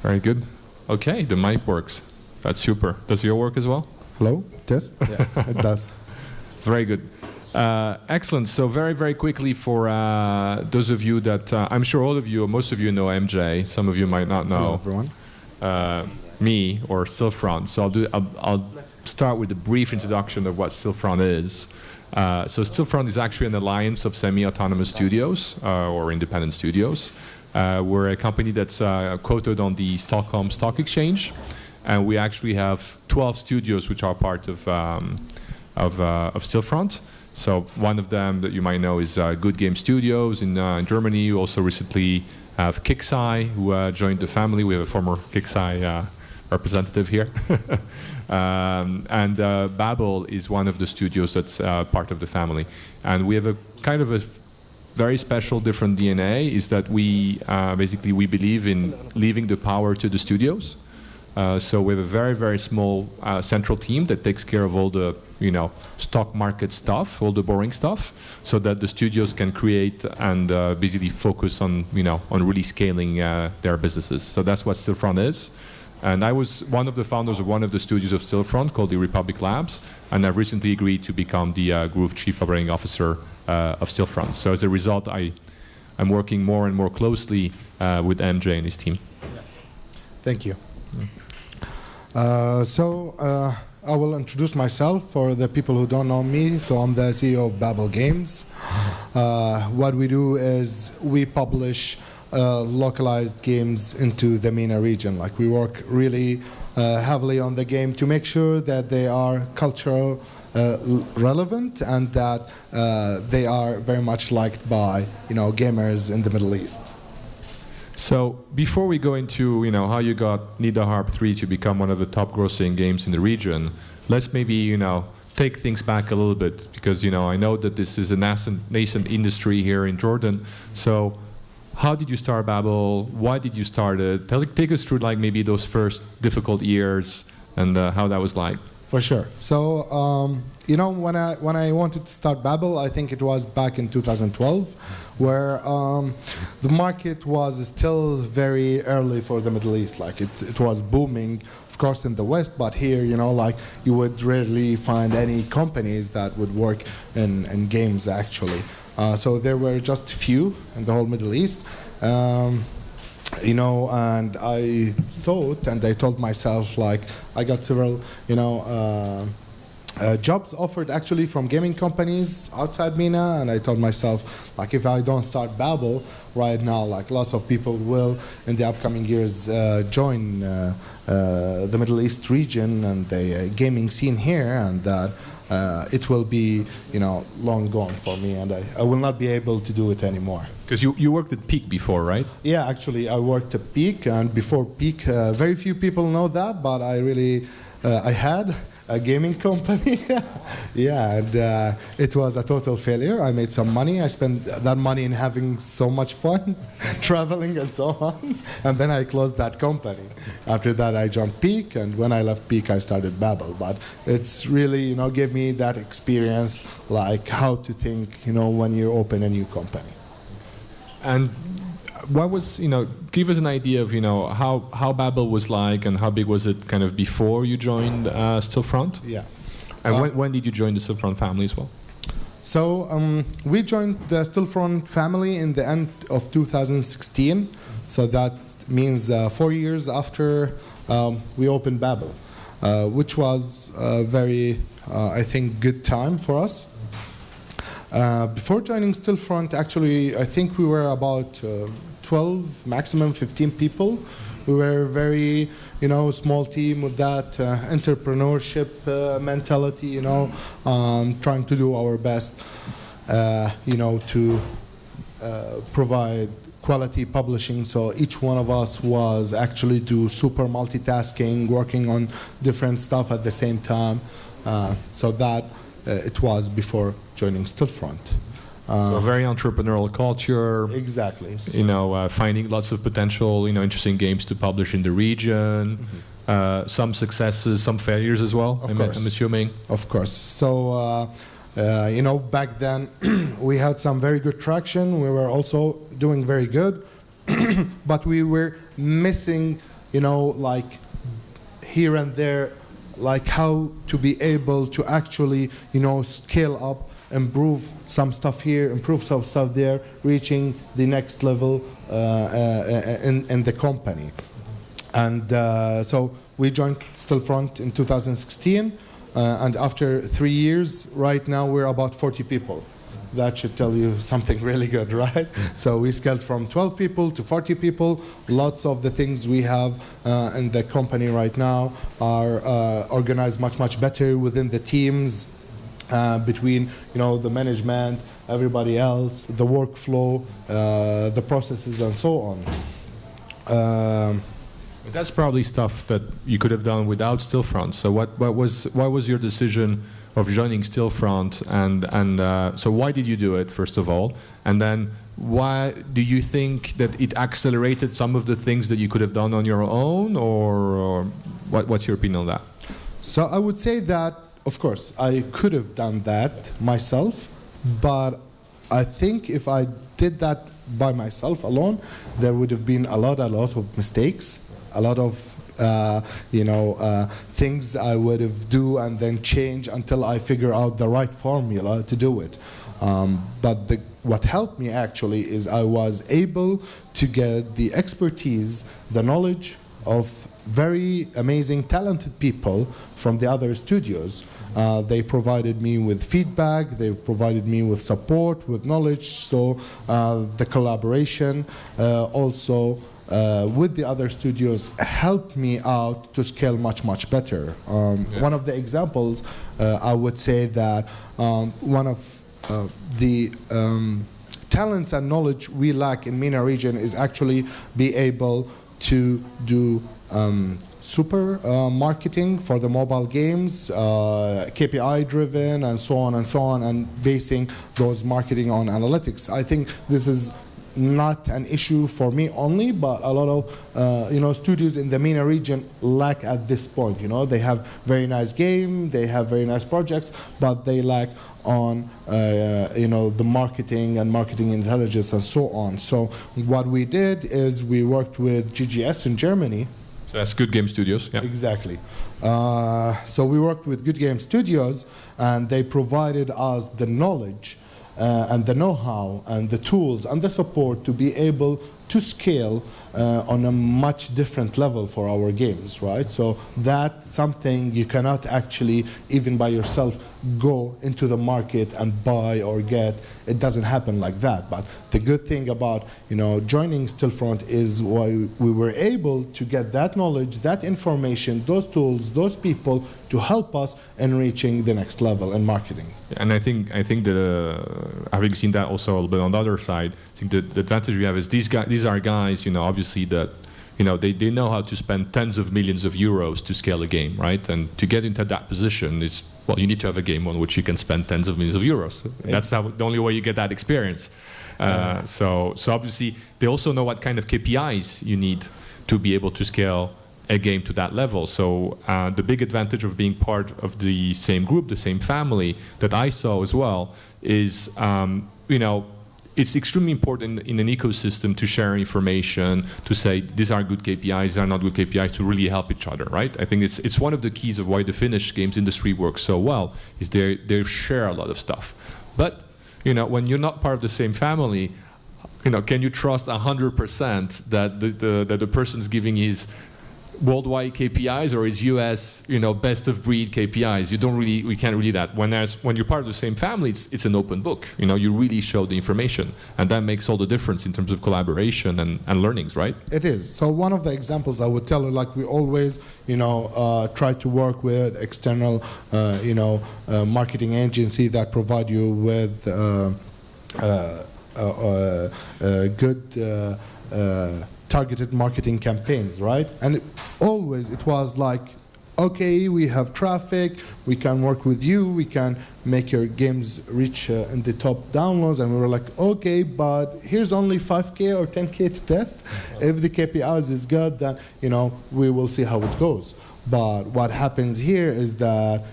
Very good. Okay, the mic works. That's super. Does your work as well? Hello? Test? Yeah, it does. Very good. Excellent. So very, very quickly for those of you that, I'm sure all of you, or most of you know MJ. Some of you might not know. Hello, everyone. Me or Stillfront. So I'll start with a brief introduction of what Stillfront is. So Stillfront is actually an alliance of semi-autonomous studios or independent studios. We're a company that's quoted on the Stockholm Stock Exchange, and we actually have 12 studios which are part of Stillfront. So one of them that you might know is Good Game Studios in Germany. You also recently have Kixeye, who joined the family. We have a former Kixeye representative here. And Babil is one of the studios that's part of the family. And we have a kind of a very special, different DNA, is that we basically we believe in leaving the power to the studios. So we have a very, very small central team that takes care of all the stock market stuff, all the boring stuff, so that the studios can create and basically focus on on really scaling their businesses. So that's what Stillfront is. And I was one of the founders of one of the studios of Stillfront called the Republic Labs, and I've recently agreed to become the Group Chief Operating Officer of Stillfront. So as a result, I'm working more and more closely with MJ and his team. Thank you. I will introduce myself for the people who don't know me. So I'm the CEO of Babil Games. What we do is we publish localized games into the MENA region. Like we work really heavily on the game to make sure that they are cultural relevant and that they are very much liked by gamers in the Middle East. So before we go into how you got Nida Harb 3 to become one of the top grossing games in the region, let's maybe take things back a little bit, because I know that this is a nascent industry here in Jordan. So how did you start Babil? Why did you start it? Take us through maybe those first difficult years and how that was like. For sure. So when I wanted to start Babil, I think it was back in 2012, where the market was still very early for the Middle East. Like it was booming, of course, in the West, but here, you would rarely find any companies that would work in games actually. So there were just few in the whole Middle East. And I thought, and I told myself, I got several, jobs offered actually from gaming companies outside MENA, and I told myself, if I don't start Babil right now, lots of people will in the upcoming years join the Middle East region and the gaming scene here, and that it will be, long gone for me, and I will not be able to do it anymore. Because you worked at Peak before, right? Yeah, actually, I worked at Peak, and before Peak, very few people know that, but I had a gaming company. Yeah, and it was a total failure. I made some money. I spent that money in having so much fun, traveling and so on, and then I closed that company. After that, I joined Peak, and when I left Peak, I started Babil. But it's really, gave me that experience, how to think, when you open a new company. And what was, give us an idea of, how Babil was like and how big was it kind of before you joined Stillfront? Yeah. And when did you join the Stillfront family as well? So we joined the Stillfront family in the end of 2016. So that means 4 years after we opened Babil, which was a very, I think, good time for us. Before joining Stillfront, actually, I think we were about 12, maximum 15 people. We were a very, small team with that entrepreneurship mentality, trying to do our best, to provide quality publishing. So each one of us was actually do super multitasking, working on different stuff at the same time. So that it was before joining Stillfront. So a very entrepreneurial culture. Exactly. Finding lots of potential, interesting games to publish in the region. Mm-hmm. Some successes, some failures as well. I'm assuming. Of course. So, back then we had some very good traction. We were also doing very good, but we were missing like here and there, like how to be able to actually, scale up, improve some stuff here, improve some stuff there, reaching the next level in the company. And so we joined Stillfront in 2016, and after 3 years, right now we're about 40 people. That should tell you something really good, right? So we scaled from 12 people to 40 people. Lots of the things we have in the company right now are organized much better within the teams, between the management, everybody else, the workflow, the processes, and so on. That's probably stuff that you could have done without Stillfront. So what was your decision of joining Stillfront, and so why did you do it, first of all, and then why do you think that it accelerated some of the things that you could have done on your own, or what's your opinion on that? So I would say that, of course, I could have done that myself, but I think if I did that by myself alone, there would have been a lot of mistakes, a lot of things I would have do and then change until I figure out the right formula to do it. But what helped me actually is I was able to get the expertise, the knowledge of very amazing, talented people from the other studios. They provided me with feedback, they provided me with support, with knowledge, so the collaboration also with the other studios helped me out to scale much better. One of the examples, I would say that one of the talents and knowledge we lack in MENA region is actually be able to do super marketing for the mobile games, KPI driven, and so on, and basing those marketing on analytics. I think this is not an issue for me only, but a lot of studios in the MENA region lack at this point. They have very nice game, they have very nice projects, but they lack on the marketing and marketing intelligence and so on. So what we did is we worked with GGS in Germany. So that's Good Game Studios. Yeah. Exactly. So we worked with Good Game Studios, and they provided us the knowledge and the know-how and the tools and the support to be able to scale on a much different level for our games, right? So that's something you cannot actually, even by yourself, go into the market and buy or get. It doesn't happen like that. But the good thing about joining Stillfront is why we were able to get that knowledge, that information, those tools, those people to help us in reaching the next level in marketing. And I think that having seen that also a little bit on the other side, I think the advantage we have is these are guys, obviously that they know how to spend tens of millions of euros to scale a game, right? And to get into that position is, well, you need to have a game on which you can spend tens of millions of euros. That's the only way you get that experience. So obviously they also know what kind of KPIs you need to be able to scale a game to that level. So the big advantage of being part of the same group, the same family that I saw as well is, it's extremely important in an ecosystem to share information, to say these are good KPIs, these are not good KPIs, to really help each other, right? I think it's one of the keys of why the Finnish games industry works so well, is they share a lot of stuff. But when you're not part of the same family, can you trust 100% that the person's giving his worldwide KPIs or his US, best of breed KPIs? We can't really that. When you're part of the same family, it's an open book. You really show the information, and that makes all the difference in terms of collaboration and learnings, right? It is. So one of the examples I would tell you, like we always, try to work with external, marketing agency that provide you with good. Targeted marketing campaigns, right? And it was like, okay, we have traffic, we can work with you, we can make your games reach in the top downloads, and we were like, okay, but here's only 5K or 10K to test. If the KPIs is good, then we will see how it goes. But what happens here is that,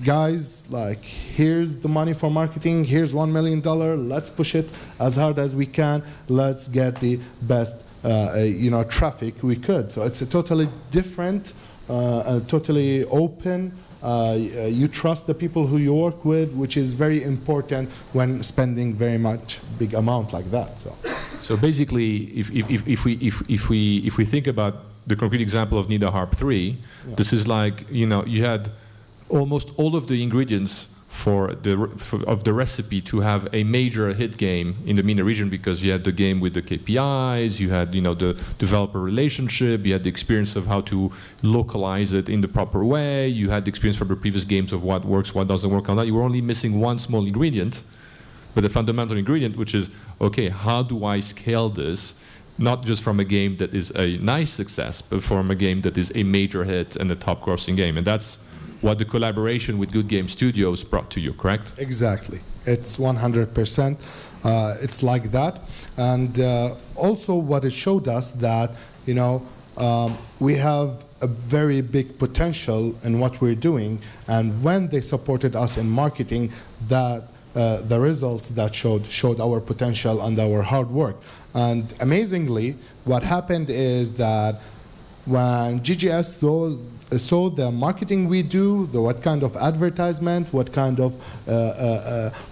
guys, here's the money for marketing, here's $1 million, let's push it as hard as we can, let's get the best traffic, we could. So it's a totally different, totally open. You trust the people who you work with, which is very important when spending very much big amount like that. So basically, if we think about the concrete example of Nida Harb 3, this is like, you had almost all of the ingredients of the recipe to have a major hit game in the MENA region, because you had the game with the KPIs, you had the developer relationship, you had the experience of how to localize it in the proper way, you had the experience from the previous games of what works, what doesn't work on that. You were only missing one small ingredient, but the fundamental ingredient, which is, okay, how do I scale this? Not just from a game that is a nice success, but from a game that is a major hit and a top grossing game. And that's what the collaboration with Good Game Studios brought to you, correct? Exactly. It's 100%. It's like that. And also what it showed us that, we have a very big potential in what we're doing. And when they supported us in marketing, that the results that showed our potential and our hard work. And amazingly, what happened is that when GGS saw the marketing we do, what kind of advertisement, what kind of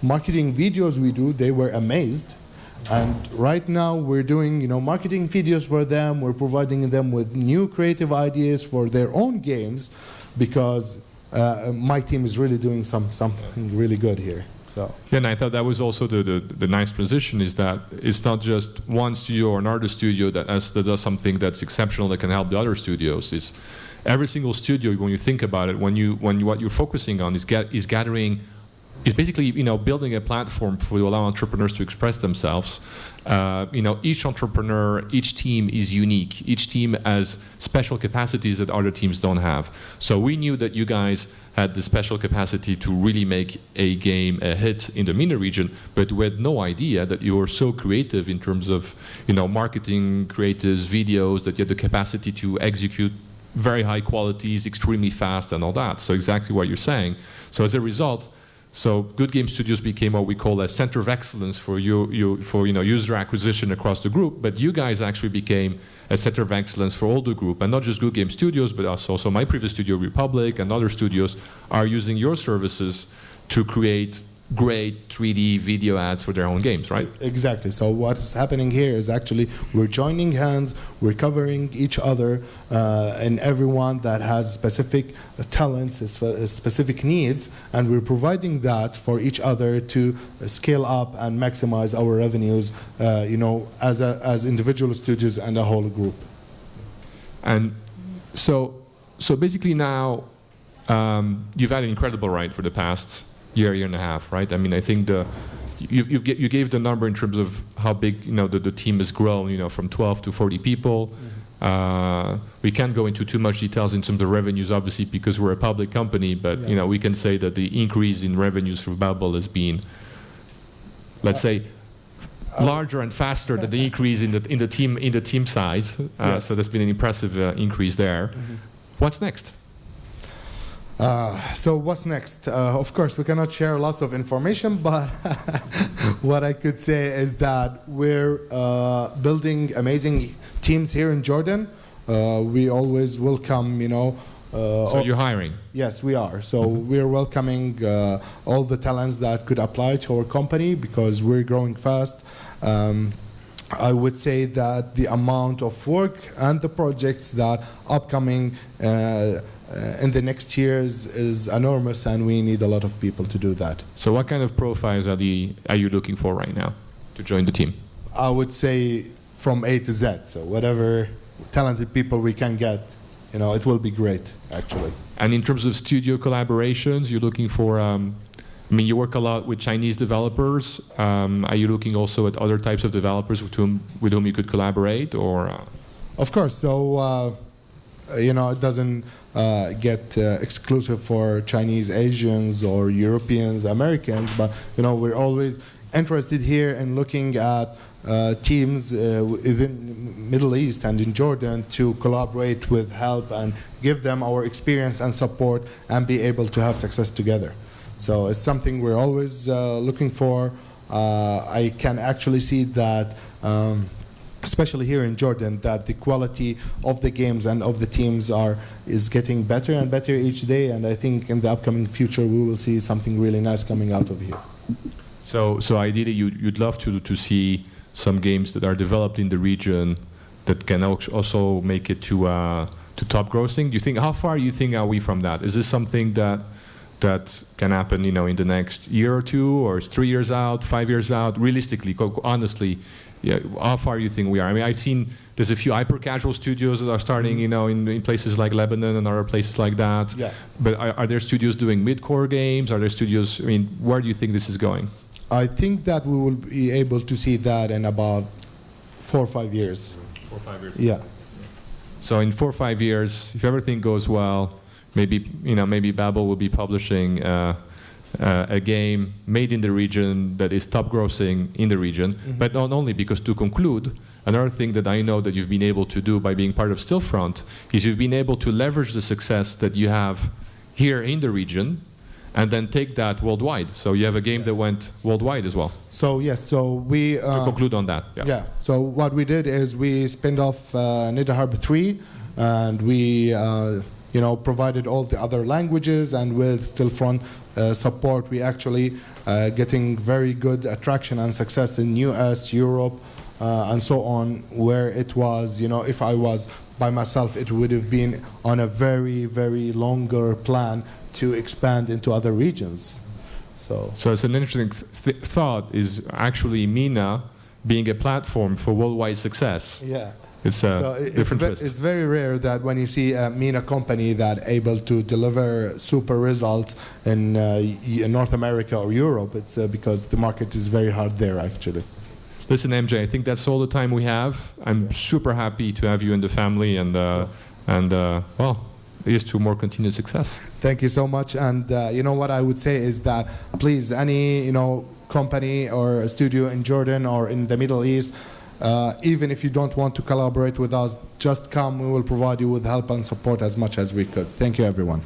marketing videos we do, they were amazed. And right now we're doing marketing videos for them. We're providing them with new creative ideas for their own games, because my team is really doing something really good here. So. Yeah, and I thought that was also the nice transition, is that it's not just one studio or another studio that does something that's exceptional that can help the other studios. It's every single studio, when you think about it, when what you're focusing on is basically building a platform to allow entrepreneurs to express themselves. Each entrepreneur, each team is unique. Each team has special capacities that other teams don't have. So we knew that you guys had the special capacity to really make a game a hit in the MENA region, but we had no idea that you were so creative in terms of marketing, creatives, videos, that you had the capacity to execute very high qualities, extremely fast, and all that. So exactly what you're saying. So as a result, Good Game Studios became what we call a center of excellence for user acquisition across the group. But you guys actually became a center of excellence for all the group, and not just Good Game Studios, but also my previous studio, Republic, and other studios are using your services to create great 3D video ads for their own games, right? Exactly. So what is happening here is actually we're joining hands, we're covering each other, and everyone that has specific talents, specific needs, and we're providing that for each other to scale up and maximize our revenues, as individual studios and a whole group. And so basically now you've had an incredible ride for the past year and a half, right? I mean, I think you gave the number in terms of how big the team has grown, from 12 to 40 people. Mm-hmm. We can't go into too much details in terms of revenues, obviously, because we're a public company. But we can say that the increase in revenues for Babil has been, let's say, larger and faster than the increase in the team size. Yes. So there's been an impressive increase there. Mm-hmm. What's next? So what's next? Of course, we cannot share lots of information, but what I could say is that we're building amazing teams here in Jordan. We always welcome, so you're hiring? Yes, we are. So we're welcoming all the talents that could apply to our company, because we're growing fast. I would say that the amount of work and the projects that upcoming in the next years is enormous, and we need a lot of people to do that. So what kind of profiles are you looking for right now to join the team? I would say from A to Z. So whatever talented people we can get, it will be great, actually. And in terms of studio collaborations, you're looking for you work a lot with Chinese developers. Are you looking also at other types of developers with whom you could collaborate, or? Of course. So it doesn't get exclusive for Chinese, Asians, or Europeans, Americans, but we're always interested here in looking at teams within Middle East and in Jordan to collaborate with, help, and give them our experience and support, and be able to have success together. So it's something we're always looking for. I can actually see that especially here in Jordan, that the quality of the games and of the teams is getting better and better each day. And I think in the upcoming future we will see something really nice coming out of here. So ideally, you'd love to see some games that are developed in the region that can also make it to top grossing. Do you think, how far you think are we from that? Is this something that can happen, in the next year or two, or is 3 years out, 5 years out? Realistically, honestly, yeah, how far you think we are? I mean, I've seen there's a few hyper-casual studios that are starting, in places like Lebanon and other places like that. Yeah. But are there studios doing mid-core games? Are there studios? I mean, where do you think this is going? I think that we will be able to see that in about 4 or 5 years. 4 or 5 years. Yeah. So in 4 or 5 years, if everything goes well, maybe Babil will be publishing a game made in the region that is top grossing in the region. Mm-hmm. But not only, because to conclude, another thing that I know that you've been able to do by being part of Stillfront is you've been able to leverage the success that you have here in the region and then take that worldwide. So you have a game that went worldwide as well. So yes, so we to conclude on that. Yeah. So what we did is we spinned off Nida Harb 3, and we provided all the other languages, and with Stillfront support, we actually getting very good attraction and success in US, Europe, and so on, where it was, if I was by myself, it would have been on a very, very longer plan to expand into other regions. So it's an interesting thought, is actually MENA being a platform for worldwide success. Yeah. It's different twist. It's very rare that when you see a MENA company that able to deliver super results in North America or Europe, it's because the market is very hard there, actually. Listen, MJ, I think that's all the time we have. I'm super happy to have you in the family, and well, here's to more continued success. Thank you so much. And what I would say is that please, any company or a studio in Jordan or in the Middle East, even if you don't want to collaborate with us, just come. We will provide you with help and support as much as we could. Thank you, everyone.